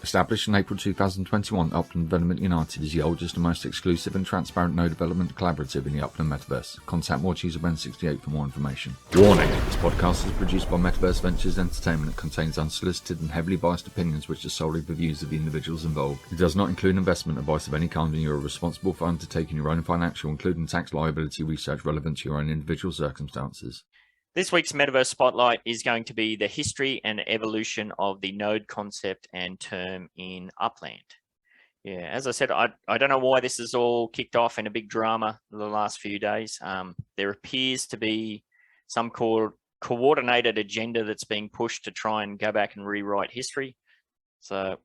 Established in April 2021, Upland Development United is the oldest and most exclusive and transparent node development collaborative in the Upland Metaverse. Contact Morecheese at 68 for more information. Warning! This podcast is produced by Metaverse Ventures Entertainment. It contains unsolicited and heavily biased opinions which are solely the views of the individuals involved. It does not include investment advice of any kind, and you are responsible for undertaking your own financial, including tax liability research relevant to your own individual circumstances. This week's Metaverse Spotlight is going to be the history and evolution of the node concept and term in Upland. Yeah, as I said, I don't know why this is all kicked off in a big drama the last few days. There appears to be some coordinated agenda that's being pushed to try and go back and rewrite history. So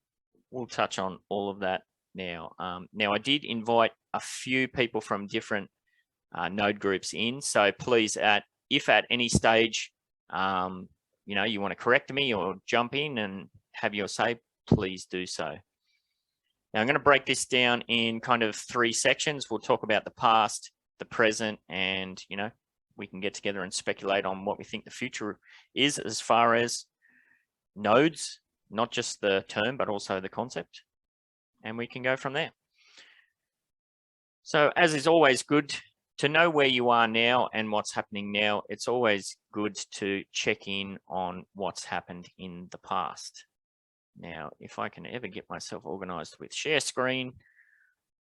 we'll touch on all of that now. Now, I did invite a few people from different node groups in, so please if at any stage, you want to correct me or jump in and have your say, please do so. Now, I'm going to break this down in kind of 3 sections. We'll talk about the past, the present, and, we can get together and speculate on what we think the future is as far as nodes, not just the term, but also the concept. And we can go from there. So, as is always good, to know where you are now and what's happening now, it's always good to check in on what's happened in the past. Now, if I can ever get myself organized with share screen,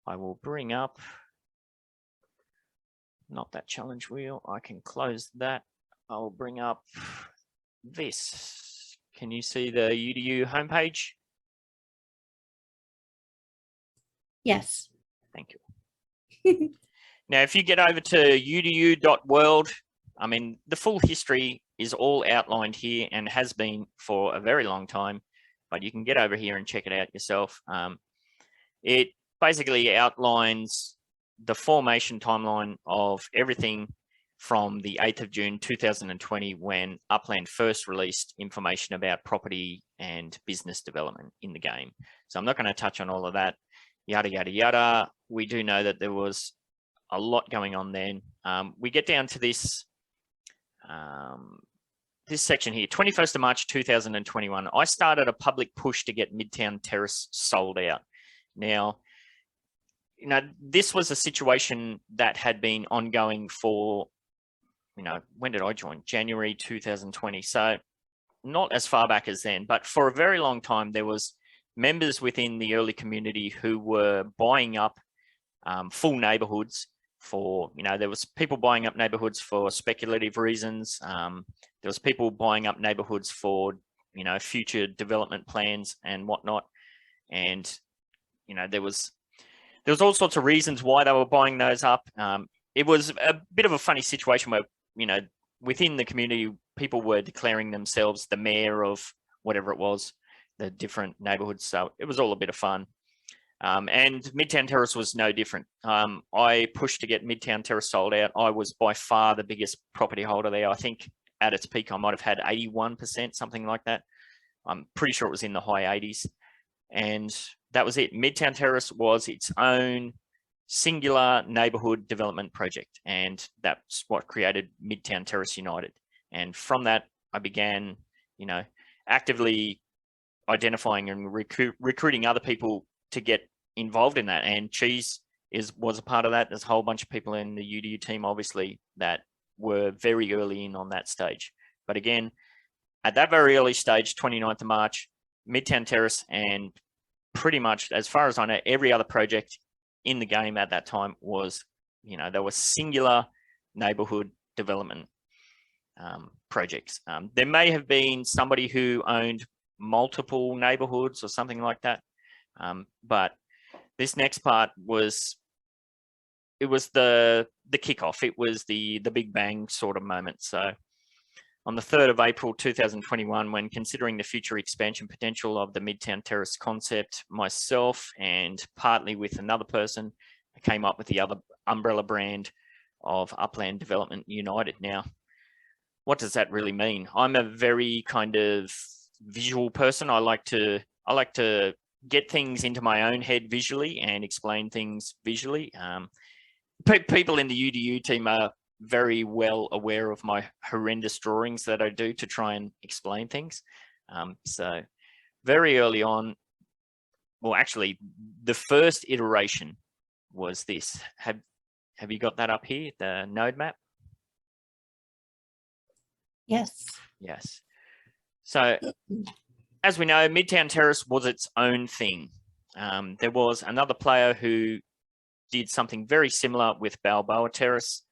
I will bring up, not that challenge wheel, I can close that. I'll bring up this. Can you see the UDU homepage? Yes. Thank you. Now, if you get over to udu.world, the full history is all outlined here and has been for a very long time, but you can get over here and check it out yourself. It basically outlines the formation timeline of everything from the 8th of June 2020, when Upland first released information about property and business development in the game. So I'm not going to touch on all of that, yada, yada, yada. We do know that there was a lot going on then. We get down to this this section here, 21st of March 2021. I started a public push to get Midtown Terrace sold out. Now, this was a situation that had been ongoing for, when did I join? January 2020. So not as far back as then, but for a very long time, there was members within the early community who were buying up full neighborhoods for, there was people buying up neighborhoods for speculative reasons. There was people buying up neighborhoods for, future development plans and whatnot. And, there was all sorts of reasons why they were buying those up. It was a bit of a funny situation where, within the community, people were declaring themselves the mayor of whatever it was, the different neighborhoods. So it was all a bit of fun. And Midtown Terrace was no different. I pushed to get Midtown Terrace sold out. I was by far the biggest property holder there. I think at its peak, I might have had 81%, something like that. I'm pretty sure it was in the high 80s. And that was it. Midtown Terrace was its own singular neighborhood development project. And that's what created Midtown Terrace United. And from that, I began, actively identifying and recruiting other people to get involved in that, and Cheese was a part of that. There's a whole bunch of people in the UDU team, obviously, that were very early in on that stage. But again, at that very early stage, 29th of March, Midtown Terrace, and pretty much, as far as I know, every other project in the game at that time was, there were singular neighborhood development projects. There may have been somebody who owned multiple neighborhoods or something like that. But this next part was the kickoff. It was the big bang sort of moment. So on the 3rd of April 2021, when considering the future expansion potential of the Midtown Terrace concept, myself and partly with another person, I came up with the other umbrella brand of Upland Development United. Now, what does that really mean? I'm a very kind of visual person. I like to get things into my own head visually and explain things visually. People in the UDU team are very well aware of my horrendous drawings that I do to try and explain things. So very early on, well, actually, the first iteration was this. Have you got that up here, the node map? Yes. Yes. So as we know, Midtown Terrace was its own thing. There was another player who did something very similar with Balboa Terrace.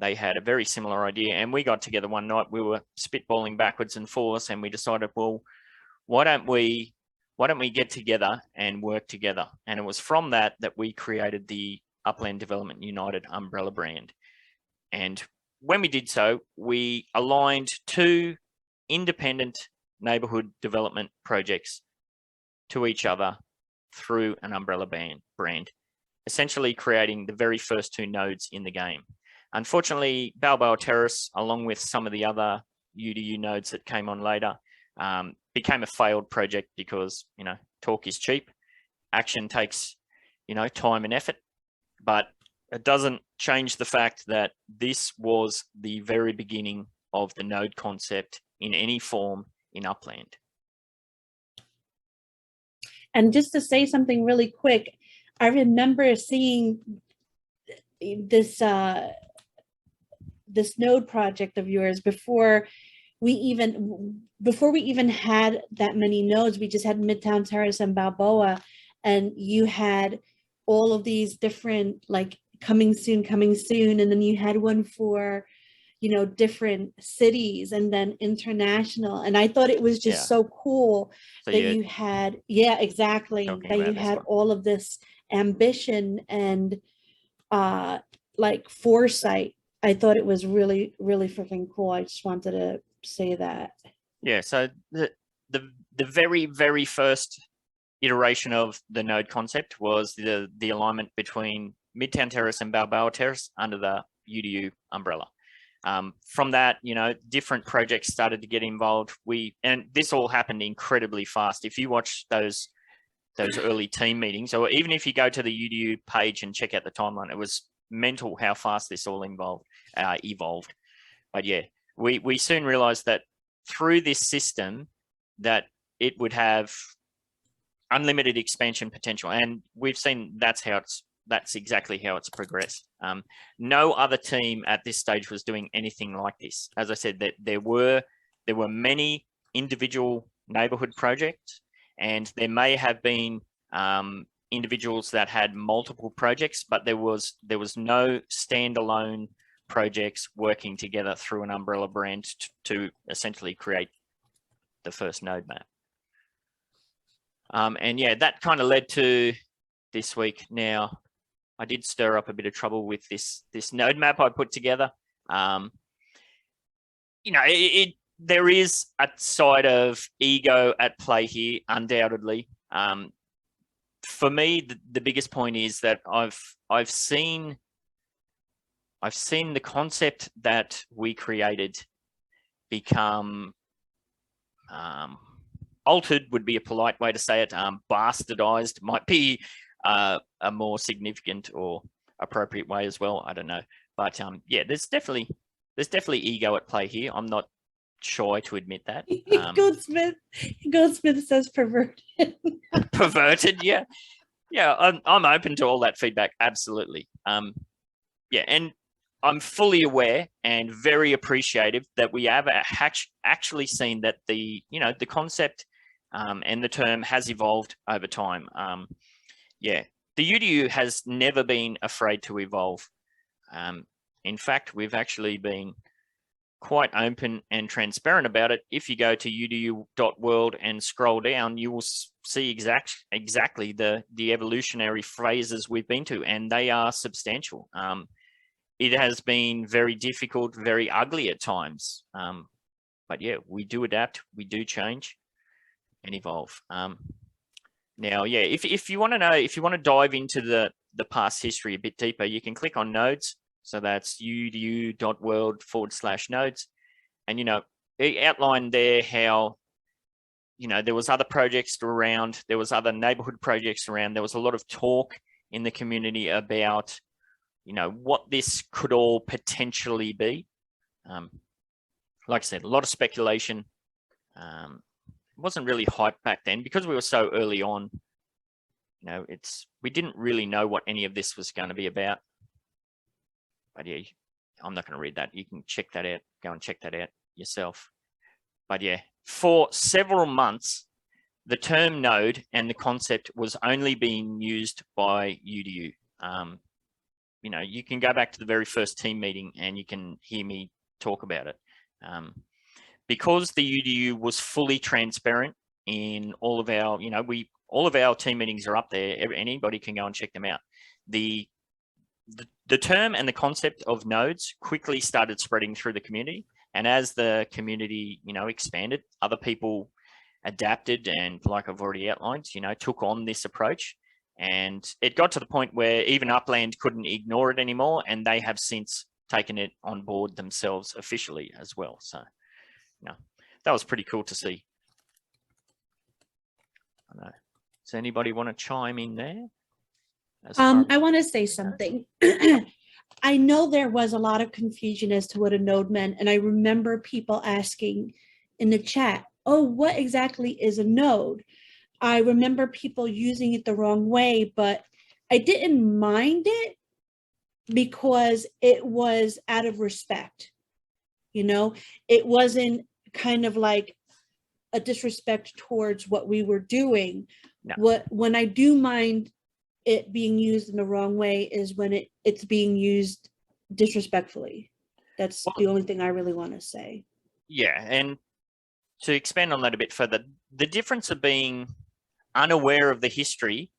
They had a very similar idea, and we got together one night. We were spitballing backwards and forwards, and we decided, well, why don't we get together and work together? And it was from that we created the Upland Development United umbrella brand. And when we did so, we aligned two independent neighborhood development projects to each other through an umbrella brand, essentially creating the very first two nodes in the game. Unfortunately, Balboa Terrace, along with some of the other UDU nodes that came on later, became a failed project because, talk is cheap. Action takes, time and effort, but it doesn't change the fact that this was the very beginning of the node concept in any form in Upland. And just to say something really quick, I remember seeing this this node project of yours before we even had that many nodes. We just had Midtown Terrace and Balboa, and you had all of these different, like, coming soon, and then you had one for different cities, and then international. And I thought it was just so cool that you had, exactly, that you had all of this ambition and like foresight. I thought it was really, really freaking cool. I just wanted to say that. Yeah, so the very, very first iteration of the node concept was the alignment between Midtown Terrace and Balboa Terrace under the UDU umbrella. From that, different projects started to get involved. And this all happened incredibly fast. If you watch those early team meetings, or even if you go to the UDU page and check out the timeline, it was mental how fast this all evolved. But yeah, we soon realized that through this system that it would have unlimited expansion potential, and we've seen that's exactly how it's progressed. No other team at this stage was doing anything like this. As I said, that there were many individual neighborhood projects, and there may have been individuals that had multiple projects, but there was no standalone projects working together through an umbrella brand to essentially create the first node map. And yeah, that kind of led to this week. Now, I did stir up a bit of trouble with this node map I put together. There is a side of ego at play here, undoubtedly. For me, the biggest point is that I've seen the concept that we created become altered, would be a polite way to say it. Bastardized might be a more significant or appropriate way as well. I don't know, but yeah, there's definitely ego at play here. I'm not shy to admit that. Goldsmith says perverted. Perverted, yeah. I'm open to all that feedback, absolutely. Yeah, and I'm fully aware and very appreciative that we have actually seen that the concept and the term has evolved over time. Yeah, the UDU has never been afraid to evolve. In fact, we've actually been quite open and transparent about it. If you go to udu.world and scroll down, you will see exactly the evolutionary phases we've been to, and they are substantial. It has been very difficult, very ugly at times. But yeah, we do adapt, we do change and evolve. Now, yeah, if you want to know, if you want to dive into the past history a bit deeper, you can click on nodes. So that's udu.world/nodes. And, it outlined there how, there was other projects around, there was other neighborhood projects around. There was a lot of talk in the community about, what this could all potentially be. Like I said, a lot of speculation. It wasn't really hype back then because we were so early on. we didn't really know what any of this was going to be about. But yeah, I'm not going to read that. You can check that out. Go and check that out yourself. But yeah, for several months, the term node and the concept was only being used by UDU. You can go back to the very first team meeting and you can hear me talk about it. Because the UDU was fully transparent in all of our, all of our team meetings are up there. Anybody can go and check them out. The term and the concept of nodes quickly started spreading through the community. And as the community, expanded, other people adapted and, like I've already outlined, took on this approach. And it got to the point where even Upland couldn't ignore it anymore, and they have since taken it on board themselves officially as well. So, that was pretty cool to see. I know. Does anybody want to chime in there? I want to say something. I know there was a lot of confusion as to what a node meant, and I remember people asking in the chat, "Oh, what exactly is a node?" I remember people using it the wrong way, but I didn't mind it because it was out of respect. It wasn't kind of like a disrespect towards what we were doing. No. When I do mind it being used in the wrong way is when it's being used disrespectfully. That's the only thing I really want to say. Yeah, and to expand on that a bit further, the difference of being unaware of the history,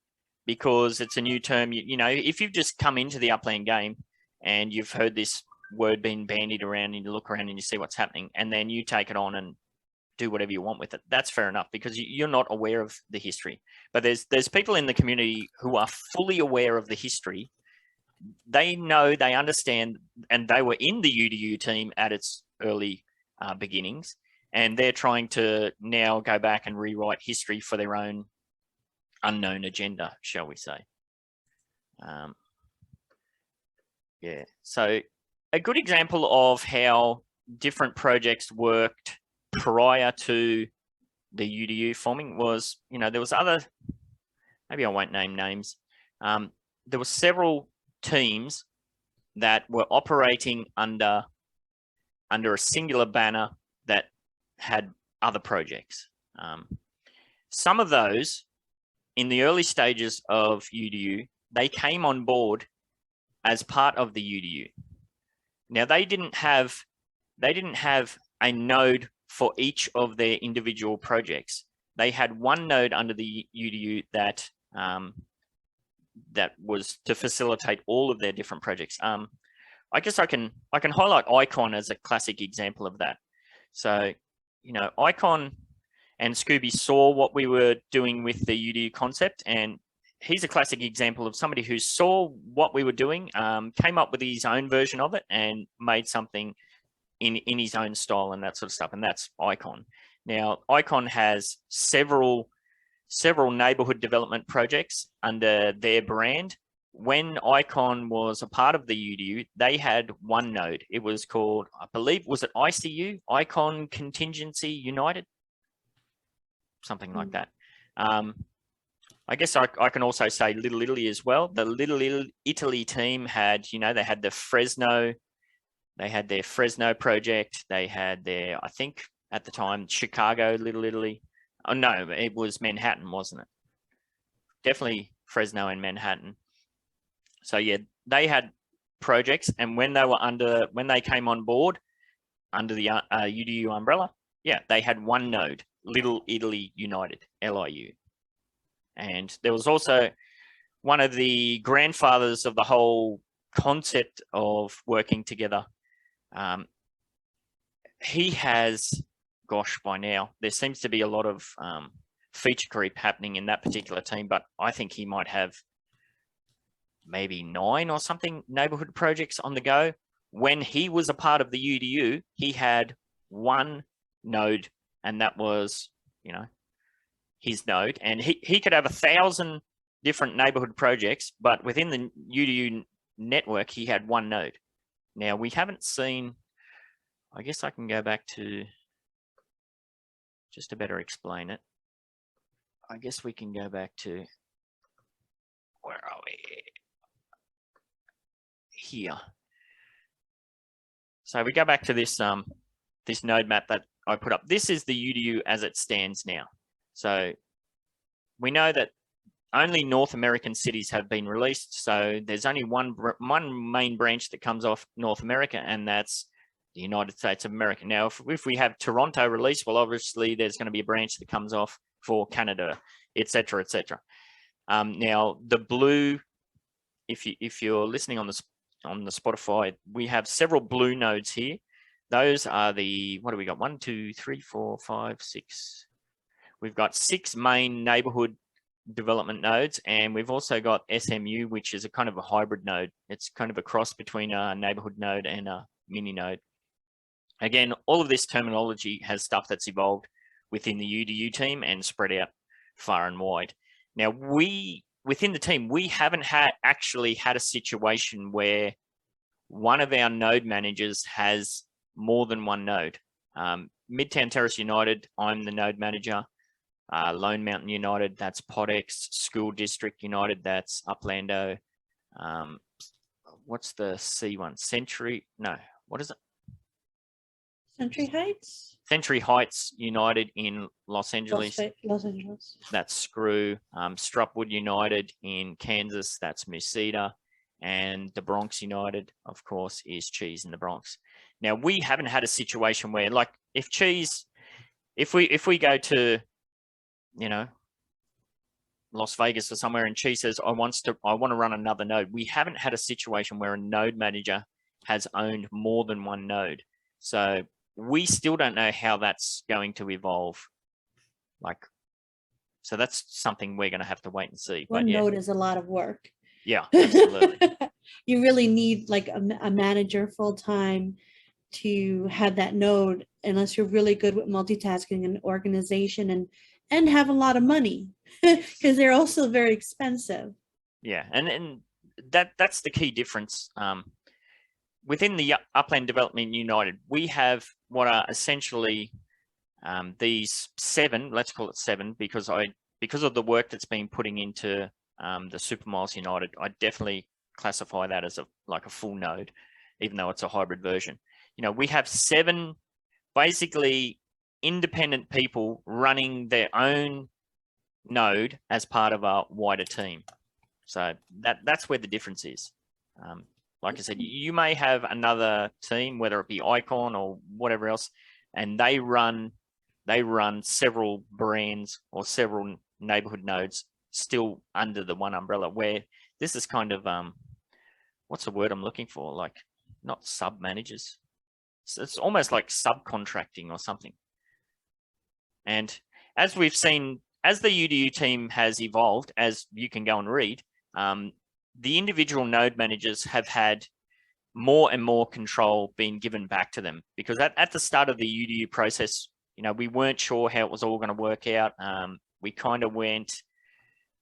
because it's a new term, if you've just come into the Upland game and you've heard this word being bandied around and you look around and you see what's happening, and then you take it on and do whatever you want with it, that's fair enough, because you're not aware of the history. But there's people in the community who are fully aware of the history. They know, they understand, and they were in the UDU team at its early beginnings, and they're trying to now go back and rewrite history for their own unknown agenda, shall we say. Yeah, so a good example of how different projects worked prior to the UDU forming was, there was other, maybe I won't name names. There were several teams that were operating under a singular banner that had other projects. Some of those, in the early stages of UDU, they came on board as part of the UDU. Now they didn't have a node for each of their individual projects. They had one node under the UDU that was to facilitate all of their different projects. I guess I can highlight Icon as a classic example of that. So, Icon and Scooby saw what we were doing with the UDU concept, and he's a classic example of somebody who saw what we were doing, came up with his own version of it, and made something in his own style and that sort of stuff. And that's Icon. Now, Icon has several neighborhood development projects under their brand. When Icon was a part of the UDU, they had one node. It was called, I believe, was it ICU? Icon Contingency United? Something like that. I guess I can also say Little Italy as well. The Little Italy team had, they had the Fresno. They had their Fresno project. They had their, I think at the time, Chicago, Little Italy. Oh, no, it was Manhattan, wasn't it? Definitely Fresno and Manhattan. So yeah, they had projects, and when they came on board under the UDU umbrella, yeah, they had one node, Little Italy United, LIU. And there was also one of the grandfathers of the whole concept of working together. He has, gosh, by now, there seems to be a lot of feature creep happening in that particular team, but I think he might have maybe 9 or something neighborhood projects on the go. When he was a part of the UDU, he had one node, and that was, his node. And he could have 1,000 different neighborhood projects, but within the UDU network, he had one node. Now, we haven't seen, I guess I can go back to, just to better explain it. I guess we can go back to here. So we go back to this this node map that I put up. This is the UDU as it stands now. So we know that only North American cities have been released. So there's only one main branch that comes off North America, and that's the United States of America. Now, if we have Toronto released, well, obviously there's going to be a branch that comes off for Canada, etc., etc. Now, the blue, if you're listening on the Spotify, we have several blue nodes here. Those are the, what do we got? 1, 2, 3, 4, 5, 6. We've got 6 main neighborhood development nodes, and we've also got SMU, which is a kind of a hybrid node. It's kind of a cross between a neighborhood node and a mini node. Again, all of this terminology has stuff that's evolved within the UDU team and spread out far and wide. Now, within the team, we haven't actually had a situation where one of our node managers has more than one node. Midtown Terrace United, I'm the node manager. Lone Mountain United, that's Podex. School District United, that's Uplando. What's the C one? Century? No, what is it? Century Heights? Century Heights United in Los Angeles. Los Angeles. That's Screw. Strupwood United in Kansas, that's Musita. And the Bronx United, of course, is Cheese in the Bronx. Now, we haven't had a situation where, like, if we go to, you know, Las Vegas or somewhere, and Cheese says, I want to run another node. We haven't had a situation where a node manager has owned more than one node. So we still don't know how that's going to evolve. Like, so that's something we're going to have to wait and see. One node is a lot of work. Yeah, absolutely. You really need like a manager full-time to have that node, unless you're really good with multitasking and organization and have a lot of money, because they're also very expensive. Yeah, and that's the key difference. Within the Upland Development United, we have what are essentially these 7, let's call it 7, because of the work that's been putting into the Supermiles United, I definitely classify that as like a full node, even though it's a hybrid version. You know, we have 7 basically independent people running their own node as part of a wider team. So that's where the difference is. Like I said, you may have another team, whether it be Icon or whatever else, and they run several brands or several neighborhood nodes still under the one umbrella, where this is kind of what's the word I'm looking for? Like, not sub managers. So it's almost like subcontracting or something. And as we've seen, as the UDU team has evolved, as you can go and read, the individual node managers have had more and more control being given back to them, because at the start of the UDU process, you know, we weren't sure how it was all going to work out. We kind of went,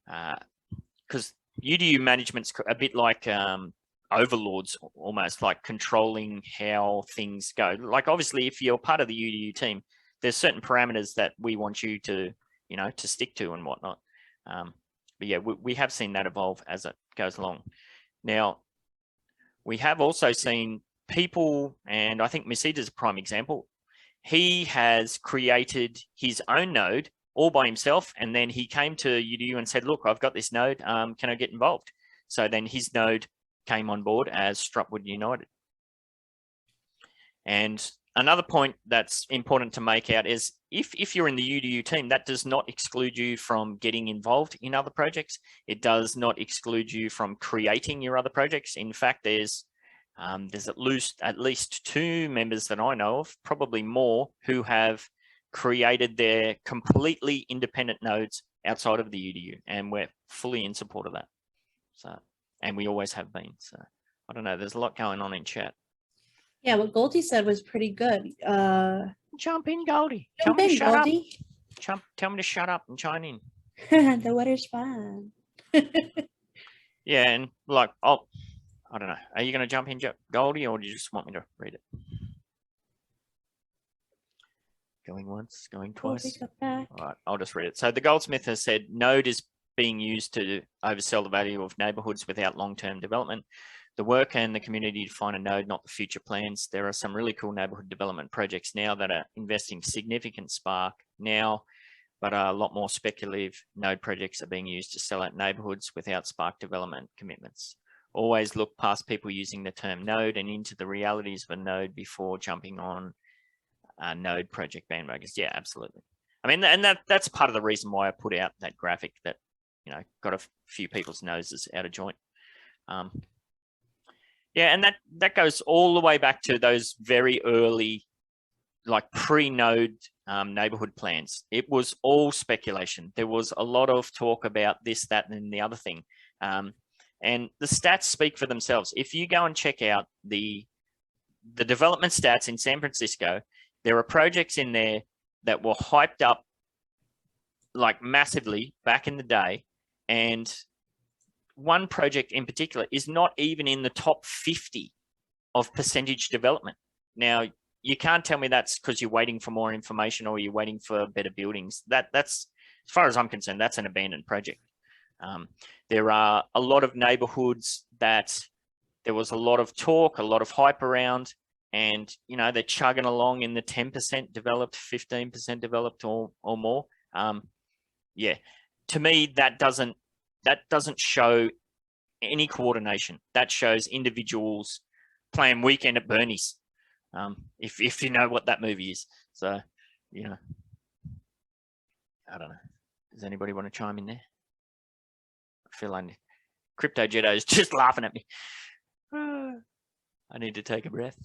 because UDU management's a bit like overlords, almost like controlling how things go. Like, obviously, if you're part of the UDU team, there's certain parameters that we want you to, you know, to stick to and whatnot. But yeah, we have seen that evolve as it goes along. Now, we have also seen people, and I think Mesita is a prime example. He has created his own node all by himself, and then he came to UDU and said, look, I've got this node, can I get involved? So then his node came on board as Strupwood United. And another point that's important to make out is if you're in the UDU team, that does not exclude you from getting involved in other projects. It does not exclude you from creating your other projects. In fact, there's at least 2 members that I know of, probably more, who have created their completely independent nodes outside of the UDU, and we're fully in support of that. So, and we always have been. So I don't know, there's a lot going on in chat. Yeah, what Goldie said was pretty good. Jump in, Goldie. Jump in, Goldie. Tell me to shut up and chime in. The weather's fine. Yeah, and like, I don't know. Are you going to jump in, Goldie, or do you just want me to read it? Going once, going twice. All right, I'll just read it. So the Goldsmith has said, node is being used to oversell the value of neighborhoods without long-term development. the work and the community define a node, not the future plans. There are some really cool neighborhood development projects now that are investing significant spark now, but a lot more speculative node projects are being used to sell out neighborhoods without spark development commitments. Always look past people using the term node and into the realities of a node before jumping on node project bandwagons. Yeah, absolutely. I mean, and that's part of the reason why I put out that graphic that, you know, got a few people's noses out of joint. Yeah, and that goes all the way back to those very early, like pre-node neighborhood plans. It was all speculation. There was a lot of talk about this, that, and the other thing. And the stats speak for themselves. If you go and check out the development stats in San Francisco, there are projects in there that were hyped up like massively back in the day. And one project in particular is not even in the top 50 of percentage development. Now, you can't tell me that's because you're waiting for more information or you're waiting for better buildings. That's, as far as I'm concerned, that's an abandoned project. There are a lot of neighborhoods that there was a lot of talk, a lot of hype around, and, you know, they're chugging along in the 10% developed, 15% developed or more. Yeah, to me, that doesn't show any coordination. That shows individuals playing Weekend at Bernie's, if you know what that movie is. So, you know, I don't know. Does anybody want to chime in there? I feel like Crypto Jetto is just laughing at me. I need to take a breath.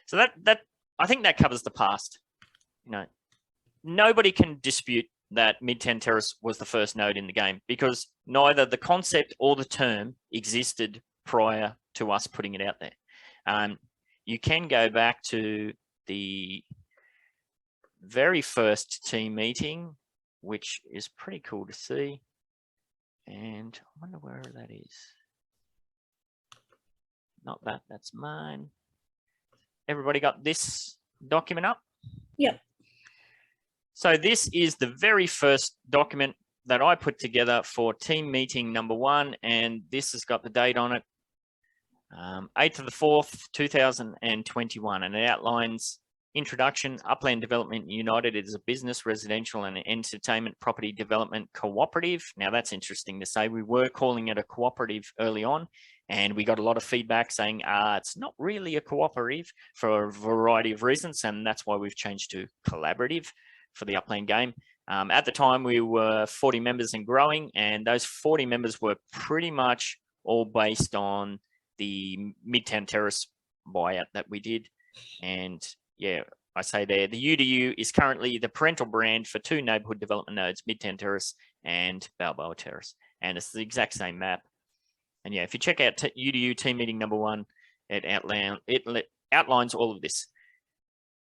So that I think that covers the past. You know, nobody can dispute that Midtown Terrace was the first node in the game because neither the concept or the term existed prior to us putting it out there. You can go back to the very first team meeting, which is pretty cool to see. And I wonder where that is. Not that, that's mine. Everybody got this document up? Yep. So this is the very first document that I put together for team meeting number 1, and this has got the date on it, 8th of the 4th, 2021, and it outlines introduction. Upland Development United is a business, residential, and entertainment property development cooperative. Now that's interesting to say. We were calling it a cooperative early on, and we got a lot of feedback saying it's not really a cooperative for a variety of reasons, and that's why we've changed to collaborative for the Upland game. At the time, we were 40 members and growing, and those 40 members were pretty much all based on the Midtown Terrace buyout that we did. And yeah, I say there, the UDU is currently the parental brand for 2 neighborhood development nodes, Midtown Terrace and Balboa Terrace. And it's the exact same map. And yeah, if you check out UDU team meeting number 1, it outlines all of this.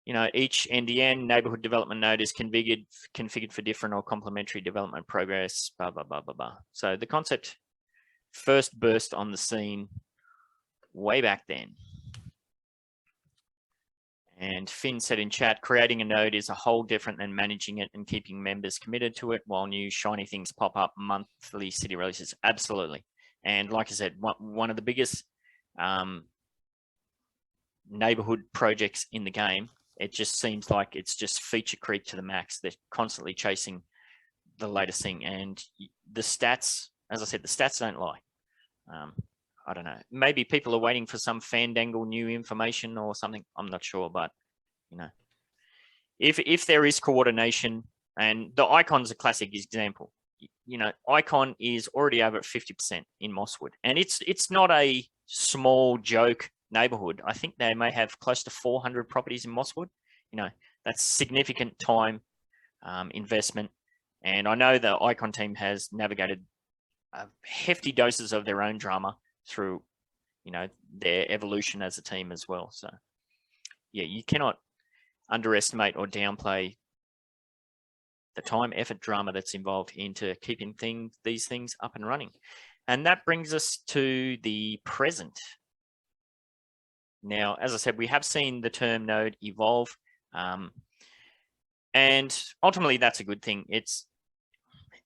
You know, each NDN, neighborhood development node, is configured for different or complementary development progress, blah, blah, blah, blah, blah. So the concept first burst on the scene way back then. And Finn said in chat, creating a node is a whole different than managing it and keeping members committed to it while new shiny things pop up, monthly city releases. Absolutely. And like I said, one of the biggest neighborhood projects in the game, it just seems like it's just feature creep to the max. They're constantly chasing the latest thing. And the stats, as I said, the stats don't lie. I don't know. Maybe people are waiting for some fandangle new information or something. I'm not sure, but you know, if there is coordination, and the Icon's a classic example. You know, Icon is already over at 50% in Mosswood, and it's not a small joke neighborhood. I think they may have close to 400 properties in Mosswood. You know, that's significant time investment, and I know the Icon team has navigated hefty doses of their own drama through, you know, their evolution as a team as well. So yeah, you cannot underestimate or downplay the time, effort, drama that's involved into keeping these things up and running. And that brings us to the present. Now, as I said, we have seen the term node evolve, and ultimately that's a good thing. It's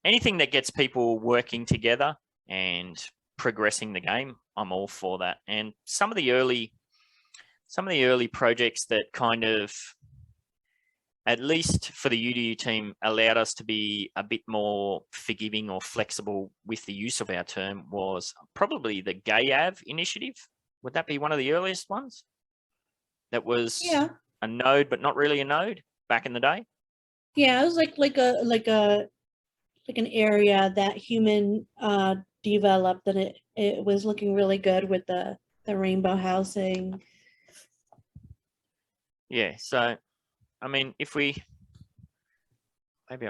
anything that gets people working together and progressing the game. I'm all for that. And some of the early projects that kind of, at least for the UDU team, allowed us to be a bit more forgiving or flexible with the use of our term was probably the GayAv initiative. Would that be one of the earliest ones? That was a node, but not really a node back in the day. Yeah, it was like an area that human developed, and it was looking really good with the rainbow housing. Yeah, so I mean, if we, maybe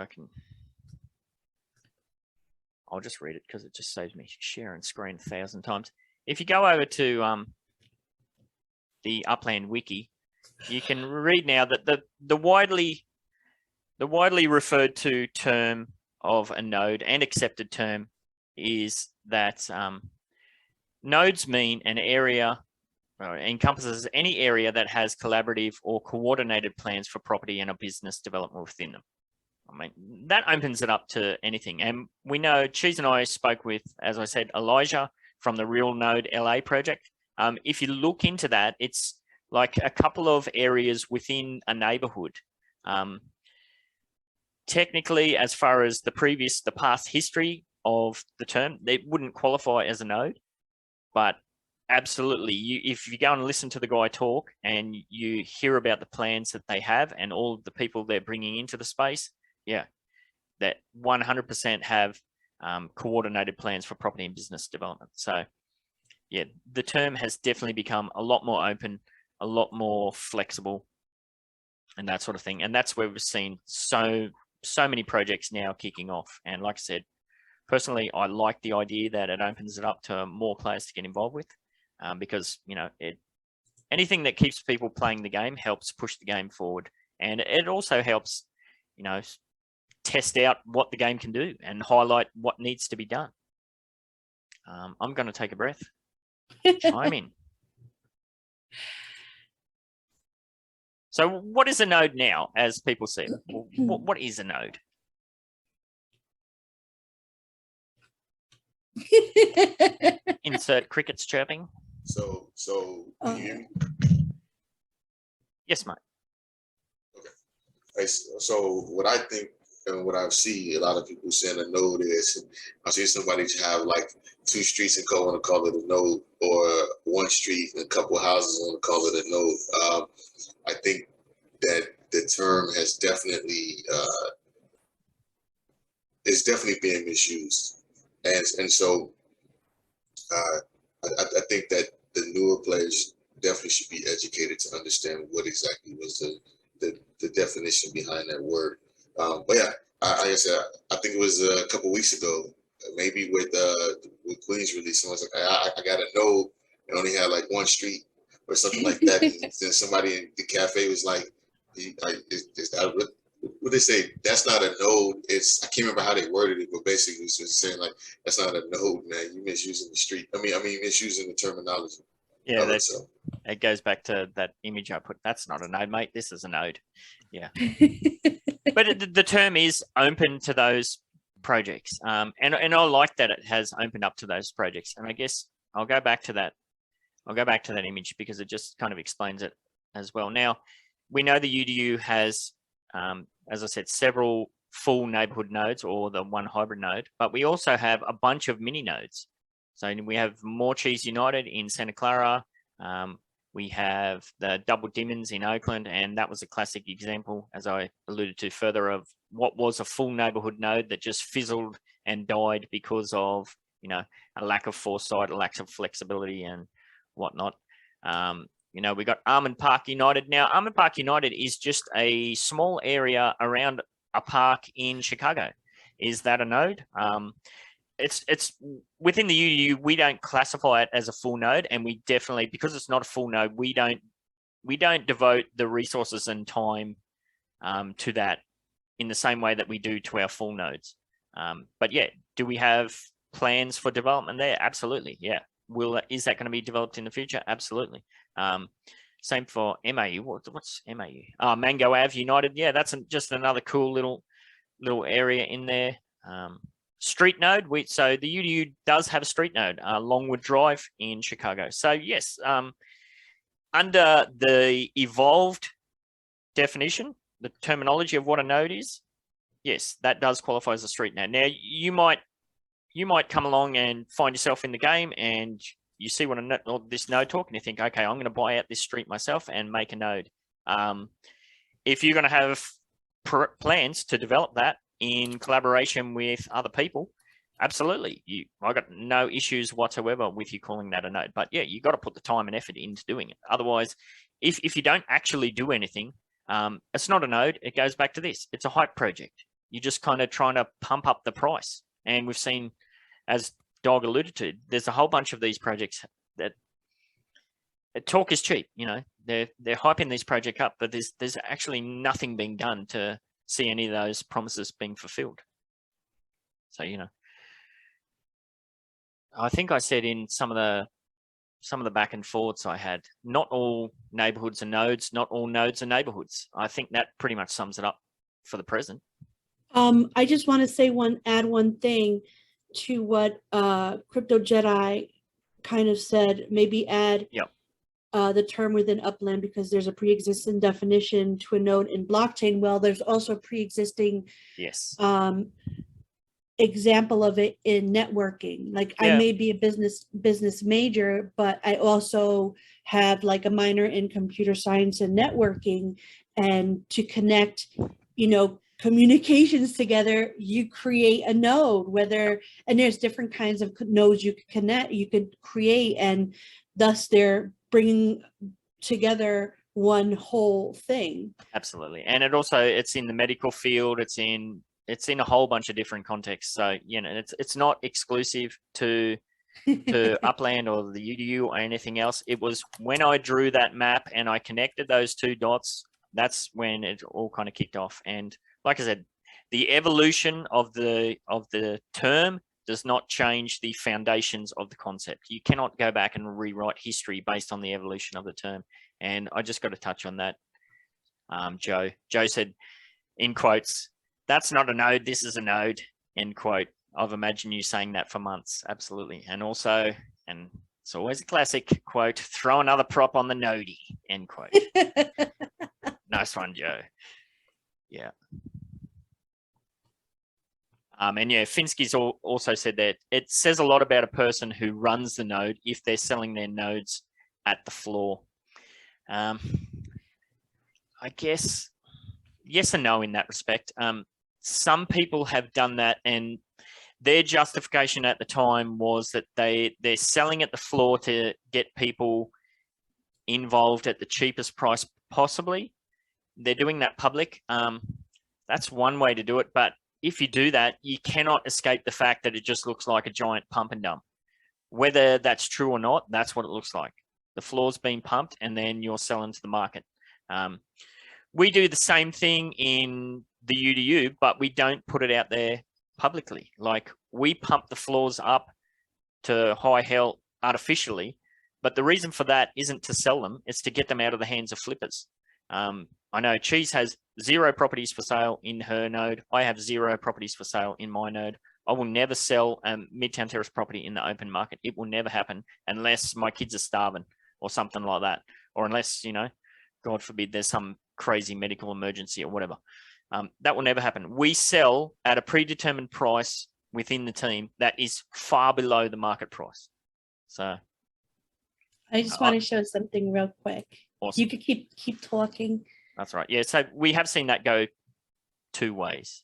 I'll just read it because it just saves me sharing screen 1,000 times. If you go over to the Upland wiki, you can read now that the widely referred to term of a node and accepted term is that nodes mean an area, encompasses any area that has collaborative or coordinated plans for property and a business development within them. I mean, that opens it up to anything. And we know, Cheese and I spoke with, as I said, Elijah from the Real Node LA project. If you look into that, it's like a couple of areas within a neighborhood. Technically, as far as the past history of the term, it wouldn't qualify as a node, but absolutely, if you go and listen to the guy talk and you hear about the plans that they have and all of the people they're bringing into the space, yeah, that 100% have coordinated plans for property and business development. So yeah, the term has definitely become a lot more open, a lot more flexible, and that sort of thing. And that's where we've seen so many projects now kicking off. And like I said, personally, I like the idea that it opens it up to more players to get involved with, because, you know, anything that keeps people playing the game helps push the game forward. And it also helps, you know, test out what the game can do and highlight what needs to be done. I'm going to take a breath. Chime in. So what is a node now, as people say? What is a node? Insert crickets chirping. So can you hear me? Yes, mate. Okay. So what I think and what I see a lot of people saying a node is, I see somebody have like 2 streets and want to call it a node, or 1 street and a couple of houses want to call it a node. I think that the term has definitely is definitely being misused, and so I think that the newer players definitely should be educated to understand what exactly was the definition behind that word. But yeah, like I said, I think it was a couple weeks ago, maybe with Queen's release. Someone's like, I got a node and only had like 1 street or something like that. And then somebody in the cafe was like, is that what they say? That's not a node. It's, I can't remember how they worded it, but basically it's just saying like, that's not a node, man. You misusing the street. I mean, misusing the terminology. Yeah, it goes back to that image I put. That's not a node, mate. This is a node. Yeah. But the term is open to those projects. And I like that it has opened up to those projects. And I guess I'll go back to that. I'll go back to that image because it just kind of explains it as well. Now, we know the UDU has, as I said, several full neighborhood nodes or the 1 hybrid node, but we also have a bunch of mini nodes. So we have Morecheese United in Santa Clara. We have the Double Diamonds in Oakland, and that was a classic example, as I alluded to further, of what was a full neighborhood node that just fizzled and died because of, you know, a lack of foresight, a lack of flexibility and whatnot. You know, we got Almond Park United. Now, Almond Park United is just a small area around a park in Chicago. Is that a node? It's within the UDU, we don't classify it as a full node, and we definitely, because it's not a full node, we don't devote the resources and time to that in the same way that we do to our full nodes. But yeah, do we have plans for development there? Absolutely, yeah. Is that going to be developed in the future? Absolutely. Same for MAU. What's MAU? Mango Ave United. Yeah, that's just another cool little area in there. street node. So the UDU does have a street node, Longwood Drive in Chicago. So yes, under the evolved definition, the terminology of what a node is, yes, that does qualify as a street node. Now you might come along and find yourself in the game and you see what this node talk and you think, okay, I'm going to buy out this street myself and make a node. If you're going to have plans to develop that in collaboration with other people, absolutely. I got no issues whatsoever with you calling that a node. But yeah, you got to put the time and effort into doing it. Otherwise, if you don't actually do anything, it's not a node. It goes back to this. It's a hype project. You're just kind of trying to pump up the price. And we've seen, as Dog alluded to, there's a whole bunch of these projects that talk is cheap. You know, they're hyping these projects up, but there's actually nothing being done to see any of those promises being fulfilled. So, you know, I think I said in some of the back and forths I had, not all neighborhoods are nodes, not all nodes are neighborhoods. I think that pretty much sums it up for the present. I just want to say add one thing to what Crypto Jedi kind of said. Maybe add the term within Upland, because there's a pre-existing definition to a node in blockchain. Well, there's also a pre-existing example of it in networking. Like I may be a business major, but I also have like a minor in computer science and networking, and to connect, you know, communications together, you create a node, and there's different kinds of nodes you could create, and thus they're bringing together one whole thing. Absolutely. And it's in the medical field, it's in a whole bunch of different contexts. So, you know, it's not exclusive to Upland or the UDU or anything else. It was when I drew that map and I connected those two dots, that's when it all kind of kicked off. And like I said, the evolution of the term does not change the foundations of the concept. You cannot go back and rewrite history based on the evolution of the term. And I just got to touch on that. Joe said, in quotes, "That's not a node, this is a node," end quote. I've imagined you saying that for months. Absolutely. And also, and it's always a classic quote, "Throw another prop on the nodie," end quote. Nice one, Joe. Yeah. And yeah, Finsky's also said that it says a lot about a person who runs the node if they're selling their nodes at the floor. I guess yes and no in that respect. Some people have done that, and their justification at the time was that they're selling at the floor to get people involved at the cheapest price possibly. They're doing that public. That's one way to do it, but if you do that, you cannot escape the fact that it just looks like a giant pump and dump. Whether that's true or not, that's what it looks like. The floor's being pumped and then you're selling to the market. We do the same thing in the UDU, but we don't put it out there publicly. Like, we pump the floors up to high hell artificially, but the reason for that isn't to sell them, it's to get them out of the hands of flippers. I know Cheese has 0 properties for sale in her node. I have 0 properties for sale in my node. I will never sell a Midtown Terrace property in the open market. It will never happen unless my kids are starving or something like that. Or unless, you know, God forbid, there's some crazy medical emergency or whatever. That will never happen. We sell at a predetermined price within the team that is far below the market price. So I just want to show something real quick. Awesome. You could keep talking. That's right. Yeah. So we have seen that go 2 ways.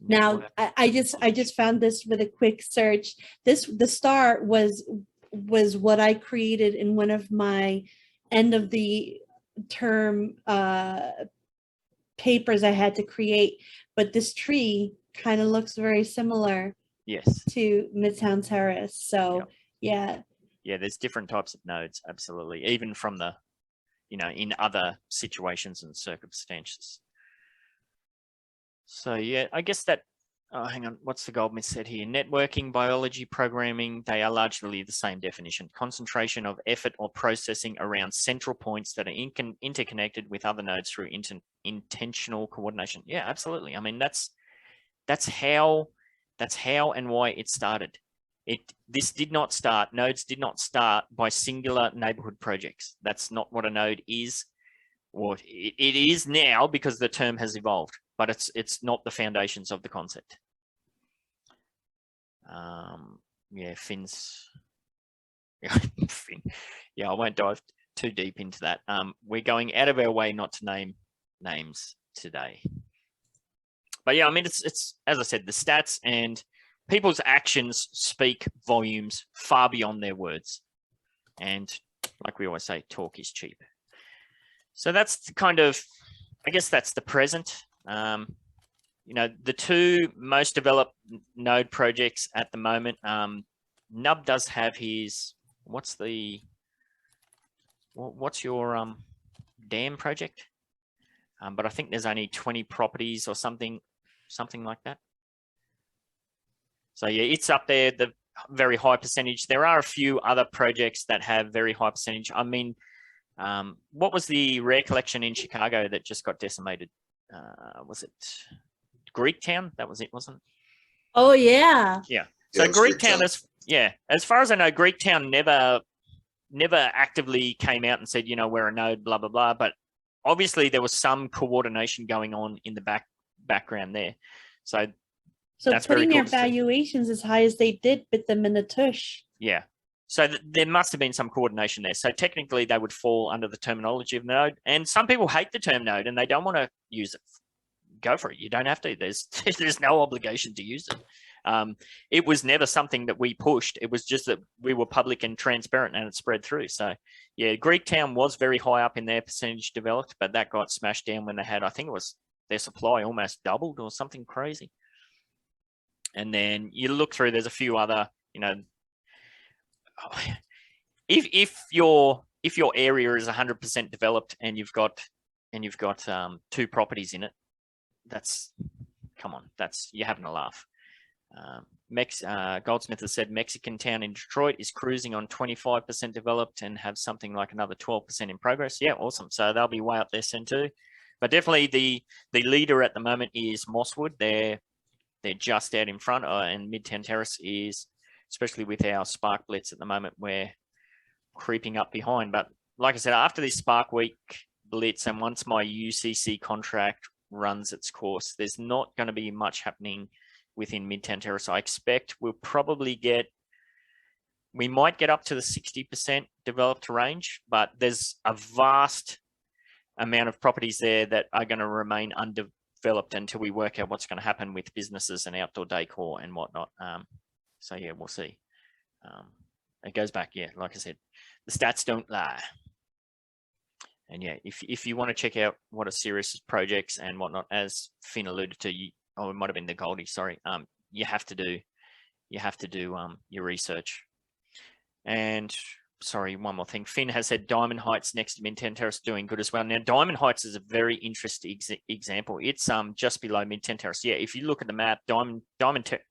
Now, I just found this with a quick search. The star was what I created in one of my end of the term papers I had to create. But this tree kind of looks very similar. Yes. To Midtown Terrace. So yeah. Yeah, there's different types of nodes. Absolutely. Even from the, you know, in other situations and circumstances. So yeah, I guess that, hang on, what's the Goldsmith said here? Networking, biology, programming, they are largely the same definition. Concentration of effort or processing around central points that are interconnected with other nodes through intentional coordination. Yeah, absolutely. I mean, that's how That's how and why it started. Nodes did not start by singular neighborhood projects. That's not what a node is. Or it is now because the term has evolved, but it's not the foundations of the concept. Yeah, Finn's. Finn. Yeah, I won't dive too deep into that. We're going out of our way not to name names today. But yeah, I mean, it's as I said, the stats and people's actions speak volumes far beyond their words. And like we always say, talk is cheap. So that's the kind of, I guess that's the present. You know, the two most developed node projects at the moment, Nub does have his, what's your dam project? But I think there's only 20 properties or something like that. So yeah, it's up there, the very high percentage. There are a few other projects that have very high percentage. I mean, what was the rare collection in Chicago that just got decimated? Was it Greektown? That was it, wasn't it? Oh yeah. Yeah. So Greektown is, yeah, as far as I know, Greektown never actively came out and said, you know, we're a node, blah, blah, blah. But obviously there was some coordination going on in the background there. So that's putting very their cool valuations as high as they did bit them in the tush. Yeah. So there must have been some coordination there. So technically they would fall under the terminology of node. And some people hate the term node and they don't want to use it. Go for it. You don't have to. There's no obligation to use it. It was never something that we pushed. It was just that we were public and transparent and it spread through. So yeah, Greektown was very high up in their percentage developed, but that got smashed down when they had, I think it was their supply almost doubled or something crazy. And then you look through, there's a few other, you know, if your area is 100% developed and you've got two properties in it, come on, you're having a laugh. Goldsmith has said Mexican town in Detroit is cruising on 25% developed and have something like another 12% in progress. Yeah, awesome. So they'll be way up there soon too. But definitely the leader at the moment is Mosswood. They're just out in front, and Midtown Terrace is, especially with our Spark Blitz at the moment, we're creeping up behind. But like I said, after this Spark Week Blitz and once my UCC contract runs its course, there's not going to be much happening within Midtown Terrace. I expect we might get up to the 60% developed range, but there's a vast amount of properties there that are going to remain undeveloped until we work out what's going to happen with businesses and outdoor decor and whatnot. So yeah, we'll see. It goes back, yeah, like I said, the stats don't lie. And yeah, if you want to check out what are serious projects and whatnot, as Finn alluded to, it might have been the Goldie, sorry. You have to do your research. And sorry, one more thing. Finn has said Diamond Heights next to Midtown Terrace doing good as well. Now, Diamond Heights is a very interesting example. It's just below Midtown Terrace. Yeah, if you look at the map, Diamond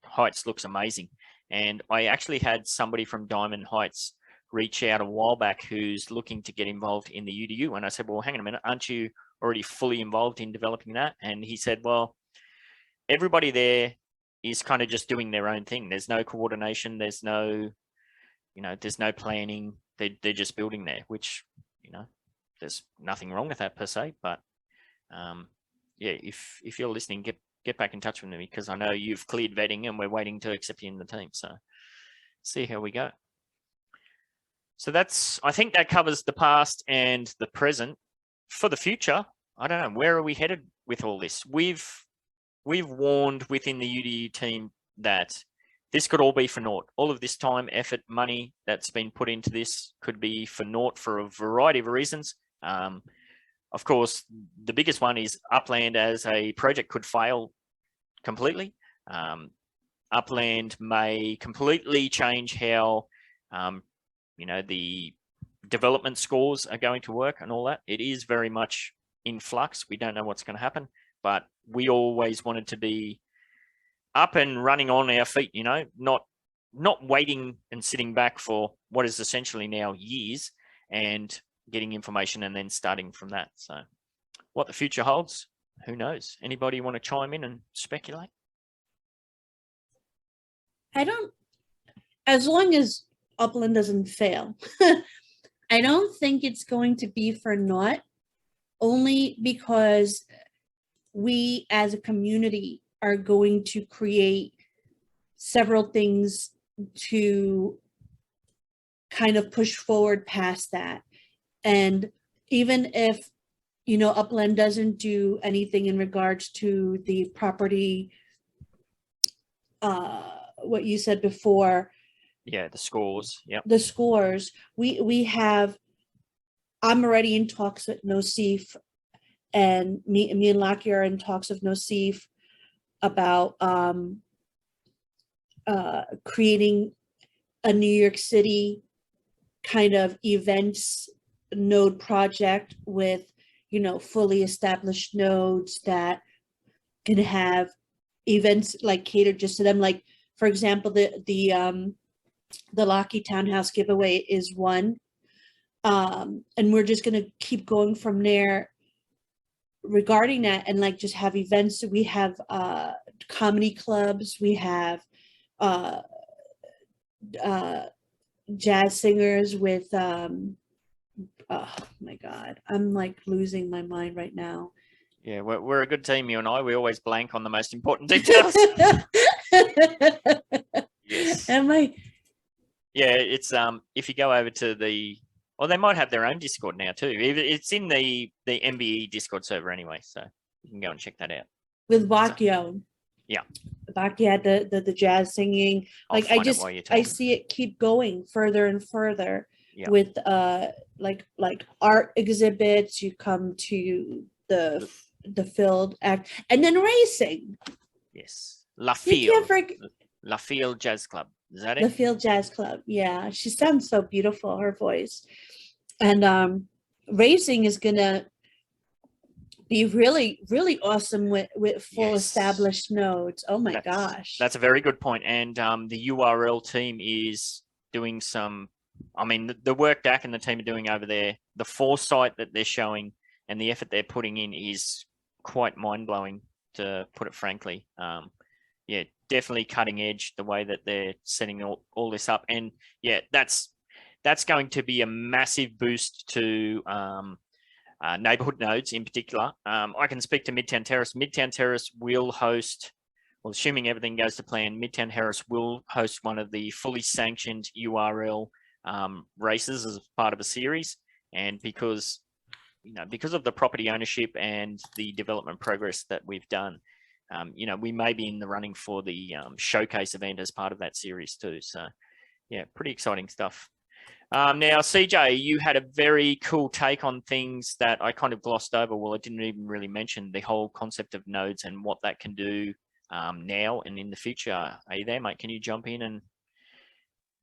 Heights looks amazing. And I actually had somebody from Diamond Heights reach out a while back who's looking to get involved in the UDU. And I said, well, hang on a minute, aren't you already fully involved in developing that? And he said, well, everybody there is kind of just doing their own thing. There's no coordination. There's no planning. They're just building there, which, you know, there's nothing wrong with that per se. But yeah, if you're listening, get back in touch with me, because I know you've cleared vetting and we're waiting to accept you in the team. So see how we go. So I think that covers the past and the present. For the future, I don't know, where are we headed with all this? We've warned within the UDU team that this could all be for naught. All of this time, effort, money that's been put into this could be for naught for a variety of reasons. Of course, the biggest one is Upland as a project could fail completely. Upland may completely change how, the development scores are going to work and all that. It is very much in flux. We don't know what's going to happen, but we always wanted to be up and running on our feet, not waiting and sitting back for what is essentially now years and getting information and then starting from that. So what the future holds, who knows? Anybody want to chime in and speculate? I don't, as long as Upland doesn't fail, I don't think it's going to be for naught, only because we as a community are going to create several things to kind of push forward past that. And even if, Upland doesn't do anything in regards to the property, what you said before, Yeah, the scores. Yep. the scores, I'm already in talks with Nosif, and me and Laki are in talks with Nosif about creating a New York City kind of events node project with, fully established nodes that can have events like catered just to them. Like, for example, the Laki Townhouse giveaway is one. And we're just going to keep going from there regarding that, and like just have events. We have comedy clubs, we have jazz singers with oh my god, I'm like losing my mind right now. Yeah, we're a good team, you and I. We always blank on the most important details. Yes. Am I? Yeah, it's if you go over to well, they might have their own Discord now too. It's in the MBE Discord server anyway, so you can go and check that out. With Bakio. Yeah. Baki had the jazz singing. Like I see it keep going further and further. Yeah. With like art exhibits. You come to the field act, and then racing. Yes. La Field Jazz Club. Is that it? The Field Jazz Club. Yeah, she sounds so beautiful, her voice. And racing is gonna be really, really awesome with full established nodes. Oh my gosh. That's a very good point. And the URL team is doing some, I mean, the work Dak and the team are doing over there, the foresight that they're showing and the effort they're putting in is quite mind-blowing, to put it frankly. Yeah, definitely cutting edge, the way that they're setting all this up. And yeah, that's going to be a massive boost to neighborhood nodes in particular. I can speak to Midtown Terrace. Midtown Terrace will host, well, assuming everything goes to plan, Midtown Terrace will host one of the fully sanctioned URL races as part of a series. And because of the property ownership and the development progress that we've done, we may be in the running for the showcase event as part of that series too. So yeah, pretty exciting stuff. Now, CJ, you had a very cool take on things that I kind of glossed over. Well, I didn't even really mention the whole concept of nodes and what that can do now and in the future. Are you there, mate? Can you jump in and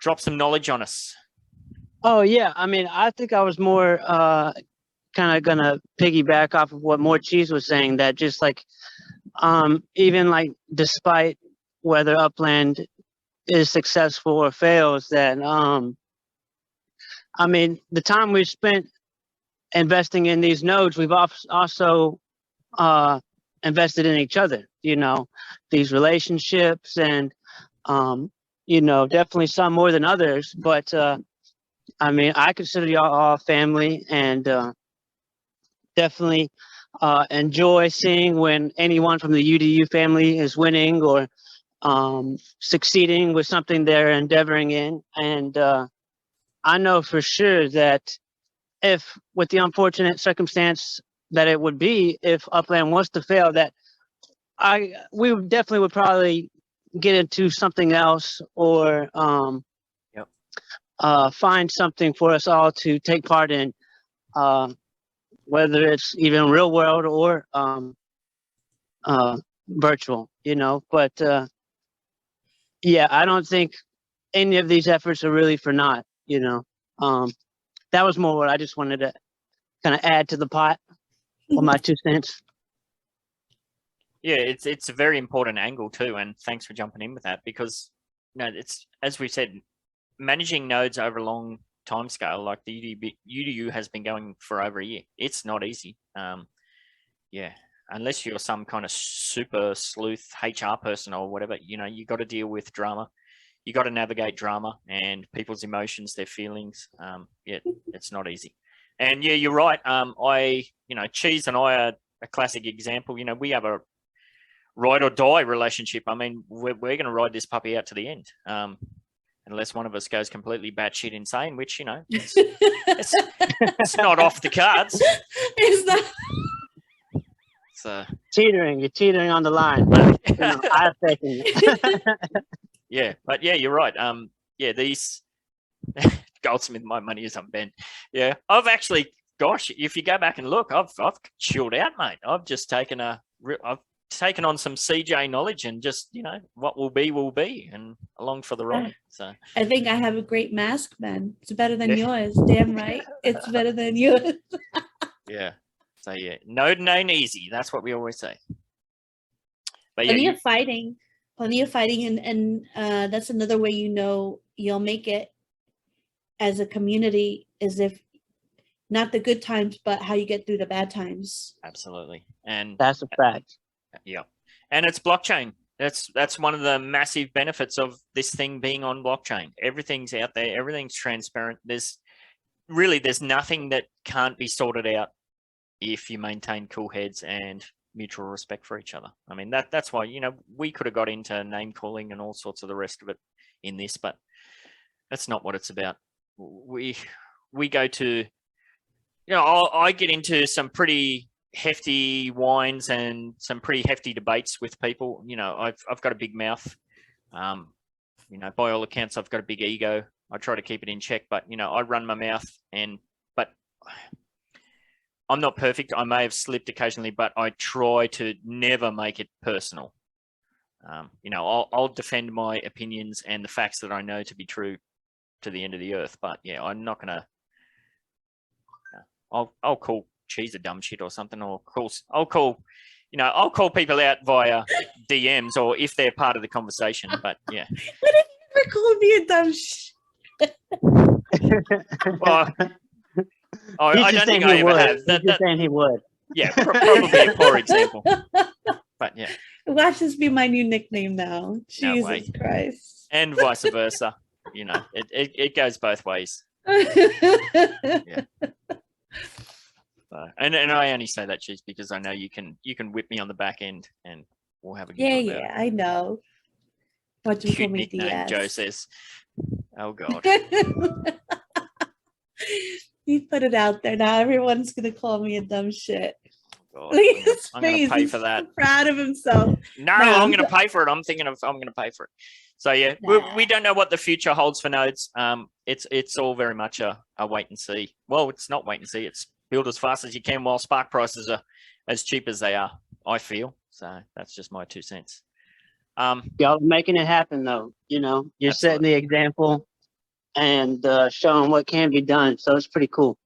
drop some knowledge on us? Oh, yeah. I mean, I think I was more kind of going to piggyback off of what Morecheese was saying, that just like, even like despite whether Upland is successful or fails, that I mean, the time we've spent investing in these nodes, we've also invested in each other, these relationships, and definitely some more than others. But I mean, I consider y'all all family, and definitely enjoy seeing when anyone from the UDU family is winning or succeeding with something they're endeavoring in. And I know for sure that if, with the unfortunate circumstance that it would be if Upland was to fail, that we definitely would probably get into something else, or find something for us all to take part in, whether it's even real world or virtual, But yeah, I don't think any of these efforts are really for naught, That was more what I just wanted to kind of add to the pot with my 2 cents. Yeah, it's a very important angle too, and thanks for jumping in with that, because it's, as we said, managing nodes over a long time scale, like the UDU has been going for over a year. It's not easy. Yeah, unless you're some kind of super sleuth HR person or whatever, you got to deal with drama. you got to navigate drama and people's emotions, their feelings. Yeah, it's not easy. And yeah, you're right. Cheese and I are a classic example. We have a ride or die relationship. I mean, we're going to ride this puppy out to the end, unless one of us goes completely batshit insane, which it's not off the cards. It's not. So You're teetering on the line, but I'm taking yeah, but yeah, you're right. These Goldsmith, my money is unbent. Yeah, I've actually, gosh, if you go back and look, I've chilled out, mate. I've just taken on some CJ knowledge and just, what will be, and along for the ride. So I think I have a great mask, man. It's better than yours. Damn right. It's better than yours. Yeah. So yeah, no easy. That's what we always say. But Plenty of fighting, and that's another way you'll make it as a community, is if not the good times, but how you get through the bad times. Absolutely. And that's a fact. Yeah. And it's blockchain. That's one of the massive benefits of this thing being on blockchain. Everything's out there. Everything's transparent. There's nothing that can't be sorted out if you maintain cool heads and mutual respect for each other. I mean, that's why, we could have got into name calling and all sorts of the rest of it in this, but that's not what it's about. We go to, I get into some pretty hefty wines and some pretty hefty debates with people. I've got a big mouth. By all accounts, I've got a big ego. I try to keep it in check, but I run my mouth, but I'm not perfect. I may have slipped occasionally, but I try to never make it personal. I'll defend my opinions and the facts that I know to be true to the end of the earth. But yeah, I'm not gonna. I'll call Cheese a dumb shit or something, or I'll call people out via DMs or if they're part of the conversation. But yeah. What if you ever called me a dumb shit? Well, I don't think I ever have. He's saying he would. Yeah, probably a poor example. But yeah. Watch this be my new nickname now. Jesus way. Christ. And vice versa. It goes both ways. Yeah. And I only say that, Cheese, because I know you can whip me on the back end and we'll have a good time about it. I know. Watch him call Cute me nickname, DS. Joe says. Oh God. You put it out there now. Everyone's gonna call me a dumb shit. God, Look at his I'm gonna face. pay He's for that. so proud of himself. No, I'm going to pay for it. I'm thinking of I'm going to pay for it. So yeah, we don't know what the future holds for nodes. It's all very much a wait and see. Well, it's not wait and see. It's build as fast as you can while spark prices are as cheap as they are, I feel. So that's just my 2 cents. Y'all are making it happen, though. You're setting the example and showing what can be done. So it's pretty cool.